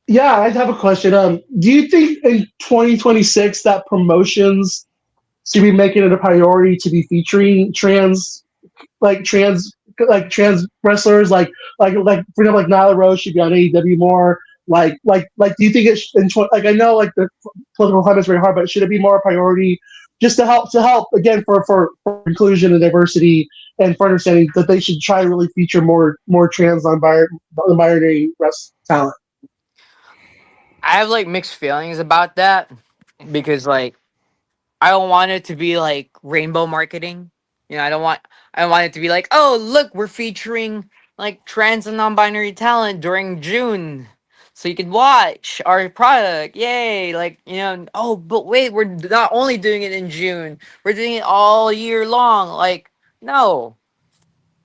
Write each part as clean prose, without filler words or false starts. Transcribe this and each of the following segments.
Yeah, I have a question. Do you think in 2026 that promotions should be making it a priority to be featuring like trans trans wrestlers like for example like Nyla Rose should be on AEW more do you think like I know like the political climate is very hard, but should it be more a priority just to help again for inclusion and diversity and for understanding that they should try to really feature more trans non-binary wrest talent. I have like mixed feelings about that because like I don't want it to be like rainbow marketing. You know, I don't want it to be like, oh look, we're featuring like trans and non-binary talent during June, so you can watch our product. Yay! Like oh, but wait, we're not only doing it in June, we're doing it all year long. Like, no,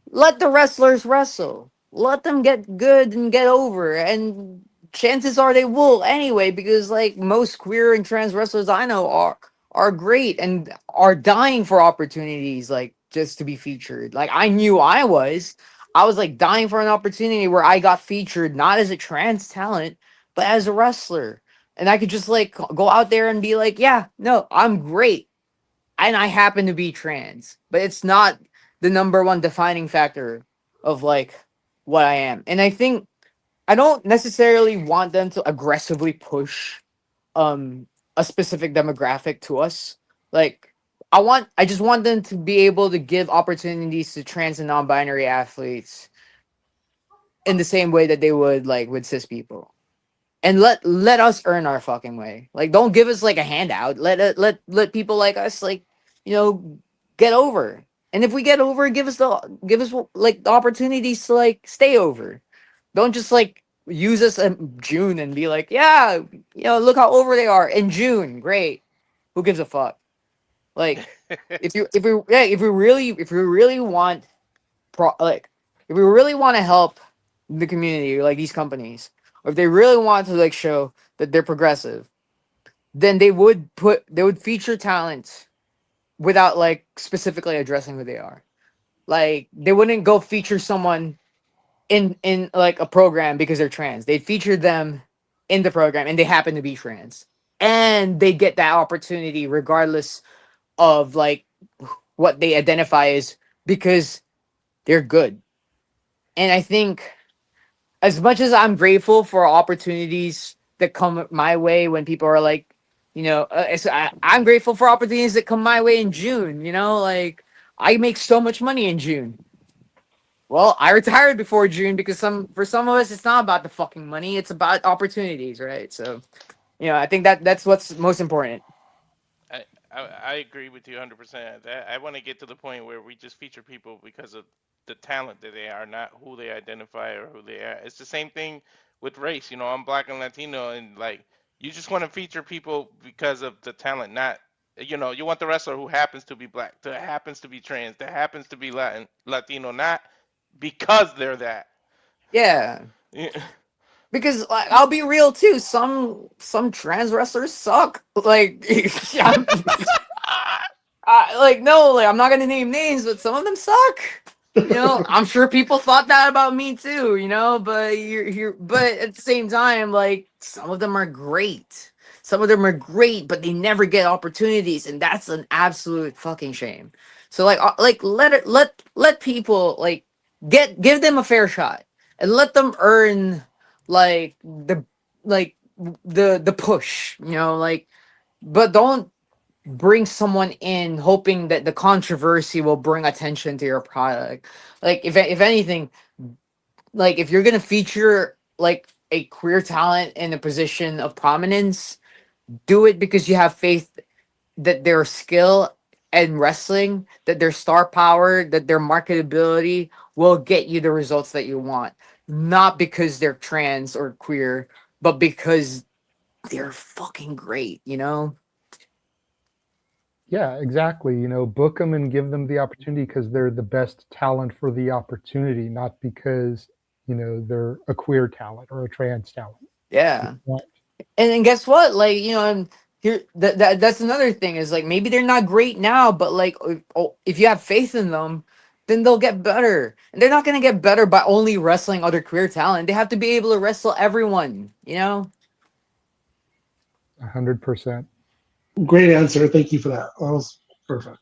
let the wrestlers wrestle. Let them get good and get over, and chances are they will anyway. Because like most queer and trans wrestlers I know are great and are dying for opportunities, like just to be featured. Like I was like dying for an opportunity where I got featured not as a trans talent, but as a wrestler, and I could just like go out there and be like, yeah, no, I'm great and I happen to be trans, but it's not the number one defining factor of like what I am. And I think I don't necessarily want them to aggressively push um a specific demographic to us. Like I just want them to be able to give opportunities to trans and non-binary athletes in the same way that they would like with cis people. And let us earn our fucking way. Like, don't give us like a handout. Let people like us like, you know, get over. And if we get over, give us like the opportunities to like stay over. Don't just like use us in June and be like, yeah, look how over they are in June. Great. Who gives a fuck? Like, if we really want like if we really want to help the community, like these companies, or if they really want to like show that they're progressive, then they would feature talent without like specifically addressing who they are. Like they wouldn't go feature someone in like a program because they're trans. They'd feature them in the program and they happen to be trans. And they get that opportunity regardless of like what they identify as, because they're good. And I think as much as I'm grateful for opportunities that come my way when people are like, I'm grateful for opportunities that come my way in June. Like I make so much money in June. Well, I retired before June because for some of us, it's not about the fucking money; it's about opportunities, right? So, I think that's what's most important. I agree with you 100%. I want to get to the point where we just feature people because of the talent that they are, not who they identify or who they are. It's the same thing with race. I'm black and Latino, and like you just want to feature people because of the talent, not you want the wrestler who happens to be black, that happens to be trans, that happens to be Latino, not because they're that. Yeah, Yeah. because like, I'll be real too. Some trans wrestlers suck. Like, like no, like I'm not gonna name names, but some of them suck. I'm sure people thought that about me too. But but at the same time, like some of them are great. Some of them are great, but they never get opportunities, and that's an absolute fucking shame. So like let people like give them a fair shot and let them earn like like the push. Like, but don't bring someone in hoping that the controversy will bring attention to your product. Like if anything, like if you're gonna feature like a queer talent in a position of prominence, do it because you have faith that their skill and wrestling, that their star power, that their marketability will get you the results that you want. Not because they're trans or queer, but because they're fucking great. Yeah, exactly. Book them and give them the opportunity because they're the best talent for the opportunity, not because, they're a queer talent or a trans talent. Yeah. Right. And then guess what? Like, and here that's another thing is like maybe they're not great now, but like if you have faith in them, then they'll get better. And they're not gonna get better by only wrestling other queer talent. They have to be able to wrestle everyone, you know? 100%. Great answer. Thank you for that. That was perfect.